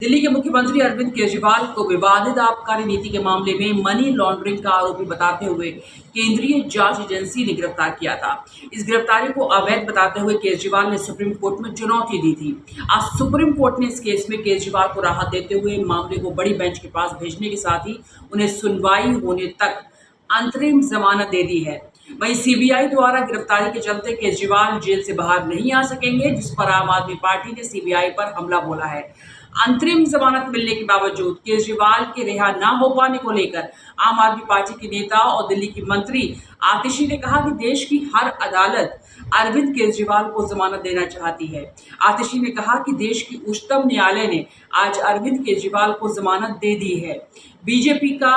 दिल्ली के मुख्यमंत्री अरविंद केजरीवाल को विवादित आबकारी नीति के मामले में मनी लॉन्ड्रिंग का आरोपी बताते हुए केंद्रीय जांच एजेंसी ने गिरफ्तार किया था। इस गिरफ्तारी को अवैध बताते हुए केजरीवाल ने सुप्रीम कोर्ट में चुनौती दी थी। आज सुप्रीम कोर्ट ने इस केस में केजरीवाल को राहत देते हुए मामले को बड़ी बेंच के पास भेजने के साथ ही उन्हें सुनवाई होने तक अंतरिम जमानत दे दी है। वहीं सीबीआई द्वारा गिरफ्तारी के चलते केजरीवाल जेल से बाहर नहीं आ सकेंगे, जिस पर आम आदमी पार्टी ने सीबीआई पर हमला बोला है। अंतरिम जमानत मिलने के बावजूद केजरीवाल के रिहा न हो पाने को लेकर आम आदमी पार्टी के नेता और दिल्ली की मंत्री आतिशी ने कहा कि देश की हर अदालत अरविंद केजरीवाल को जमानत देना चाहती है। आतिशी ने कहा कि देश की उच्चतम न्यायालय ने आज अरविंद केजरीवाल को जमानत दे दी है। बीजेपी का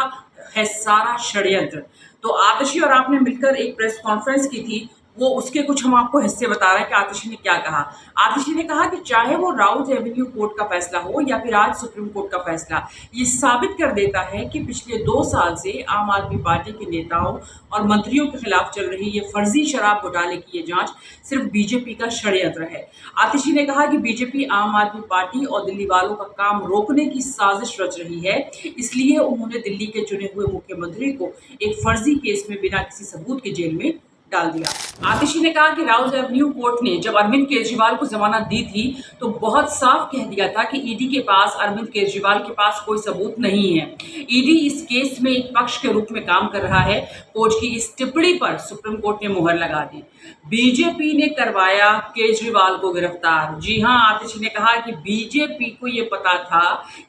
है सारा षड्यंत्र। तो आतिशी और आपने मिलकर एक प्रेस कॉन्फ्रेंस की थी, वो उसके कुछ हम आपको हिस्से बता रहे हैं कि आतिशी ने क्या कहा। आतिशी ने कहा कि चाहे वो राउज एवेन्यू कोर्ट का फैसला हो या फिर आज सुप्रीम कोर्ट का फैसला, ये साबित कर देता है कि पिछले 2 साल से आम आदमी पार्टी के नेताओं और मंत्रियों के खिलाफ चल रही ये फर्जी शराब घोटाले की ये जांच सिर्फ बीजेपी का षड्यंत्र है। आतिशी ने कहा कि बीजेपी आम आदमी पार्टी और दिल्ली वालों का काम रोकने की साजिश रच रही है, इसलिए उन्होंने दिल्ली के चुने हुए मुख्यमंत्री को एक फर्जी केस में बिना किसी सबूत के जेल में डाल दिया। आतिशी ने कहा कि राउज एवेन्यू कोर्ट ने जब अरविंद केजरीवाल को जमानत दी थी तो बहुत साफ कह दिया था कि ईडी के पास अरविंद केजरीवाल के पास कोई सबूत नहीं है। ईडी इस केस में एक पक्ष के रूप में काम कर रहा है। कोर्ट की इस टिप्पणी पर सुप्रीम कोर्ट ने मुहर लगा दी। बीजेपी ने करवाया केजरीवाल को गिरफ्तार। जी हां, आतिशी ने कहा कि बीजेपी को ये पता था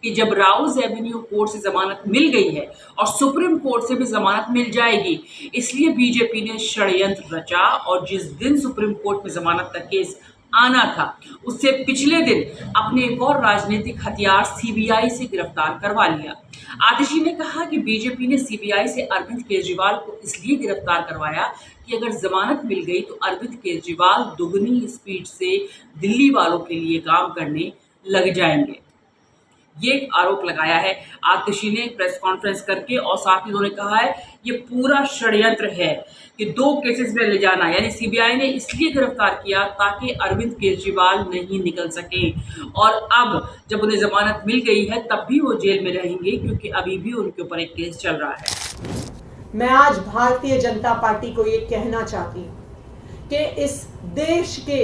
कि जब राउज एवेन्यू कोर्ट से जमानत मिल गई है और सुप्रीम कोर्ट से भी जमानत मिल जाएगी, इसलिए बीजेपी ने षड्यंत्र रचा और जिस दिन सुप्रीम कोर्ट में जमानत का केस आना था उससे पिछले दिन अपने एक और राजनीतिक हथियार सीबीआई से गिरफ्तार करवा लिया। आतिशी ने कहा कि बीजेपी ने सीबीआई से अरविंद केजरीवाल को इसलिए गिरफ्तार करवाया कि अगर जमानत मिल गई तो अरविंद केजरीवाल दुगनी स्पीड से दिल्ली वालों के लिए काम करने लग जाएंगे। ये आरोप लगाया है आतिशी ने प्रेस कॉन्फ्रेंस करके, और साथ ही उन्होंने कहा है ये पूरा षड्यंत्र है कि 2 केसेस में ले जाना, यानी सीबीआई ने इसलिए गिरफ्तार किया ताकि अरविंद केजरीवाल नहीं निकल सके। और अब जब उन्हें जमानत मिल गई है तब भी वो जेल में रहेंगे, क्योंकि अभी भी उनके ऊपर एक केस चल रहा है। मैं आज भारतीय जनता पार्टी को ये कहना चाहती हूँ कि इस देश के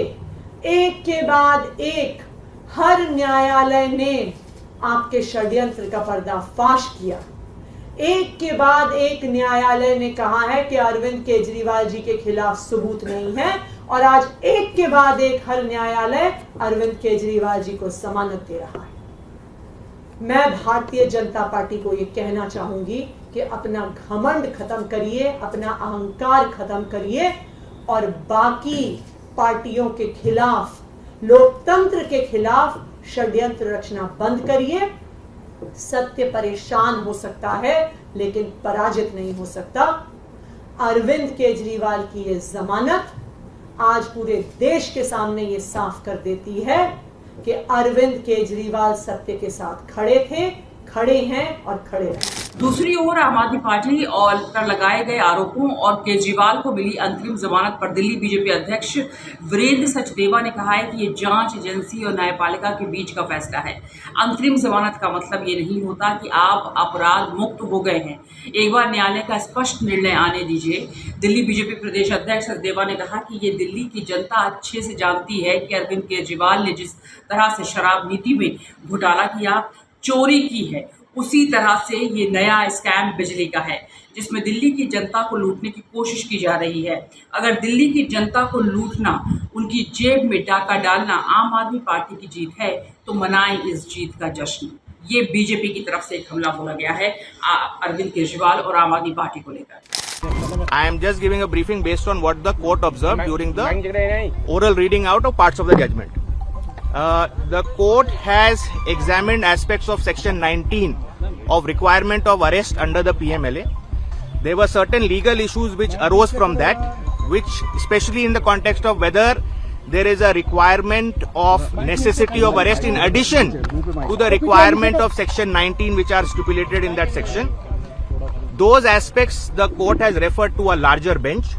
एक के बाद एक हर न्यायालय ने आपके षड्यंत्र का पर्दाफाश किया। एक के बाद एक न्यायालय ने कहा है कि अरविंद केजरीवाल जी के खिलाफ सबूत नहीं है, और आज एक के बाद एक हर न्यायालय अरविंद केजरीवाल जी को जमानत दे रहा है। मैं भारतीय जनता पार्टी को यह कहना चाहूंगी कि अपना घमंड खत्म करिए, अपना अहंकार खत्म करिए और बाकी पार्टियों के खिलाफ, लोकतंत्र के खिलाफ षड्यंत्र रचना बंद करिए। सत्य परेशान हो सकता है लेकिन पराजित नहीं हो सकता। अरविंद केजरीवाल की ये जमानत आज पूरे देश के सामने ये साफ कर देती है कि अरविंद केजरीवाल सत्य के साथ खड़े थे, खड़े हैं और खड़े रहें। दूसरी ओर आम आदमी पार्टी और पर लगाए गए आरोपों और केजरीवाल को मिली अंतरिम जमानत पर दिल्ली बीजेपी अध्यक्ष वीरेंद्र सचदेवा ने कहा है कि ये जांच एजेंसी और न्यायपालिका के बीच का फैसला है। अंतरिम जमानत का मतलब ये नहीं होता कि आप अपराध मुक्त हो गए हैं। एक बार न्यायालय का स्पष्ट निर्णय आने दीजिए। दिल्ली बीजेपी प्रदेश अध्यक्ष सचदेवा ने कहा कि ये दिल्ली की जनता अच्छे से जानती है कि अरविंद केजरीवाल ने जिस तरह से शराब नीति में घोटाला किया, चोरी की है, उसी तरह से ये नया स्कैम बिजली का है जिसमें दिल्ली की जनता को लूटने की कोशिश की जा रही है। अगर दिल्ली की जनता को लूटना, उनकी जेब में डाका डालना आम आदमी पार्टी की जीत है तो मनाएं इस जीत का जश्न। ये बीजेपी की तरफ से एक हमला बोला गया है अरविंद केजरीवाल और आम आदमी पार्टी को लेकर। I am just giving a briefing based on what the court observed during the oral reading out of parts of the judgment. The court has examined aspects of section 19 of requirement of arrest under the PMLA. There were certain legal issues which arose from that, which especially in the context of whether there is a requirement of necessity of arrest in addition to the requirement of section 19 which are stipulated in that section. Those aspects the court has referred to a larger bench,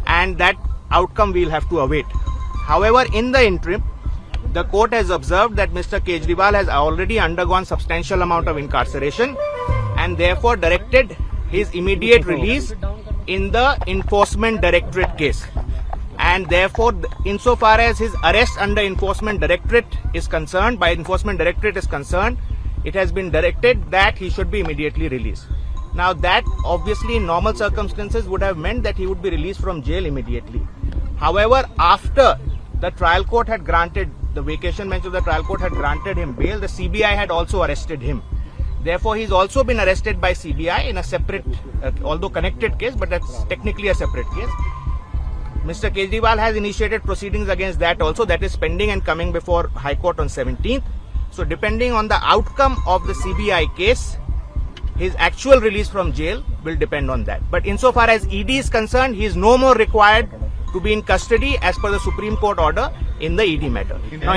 and that outcome we'll have to await. However, in the interim, the court has observed that Mr. Kejriwal has already undergone substantial amount of incarceration and therefore directed his immediate release in the Enforcement Directorate case. And therefore, insofar as his arrest under Enforcement Directorate is concerned, it has been directed that he should be immediately released. Now that obviously in normal circumstances would have meant that he would be released from jail immediately. However, after the trial court had granted, the vacation bench of the trial court had granted him bail, the CBI had also arrested him. Therefore, he's also been arrested by CBI in a separate, although connected case, but that's technically a separate case. Mr. Kejriwal has initiated proceedings against that also, that is pending and coming before High Court on 17th. So depending on the outcome of the CBI case, his actual release from jail will depend on that. But insofar as ED is concerned, he is no more required to be in custody as per the Supreme Court order in the ED matter. Now,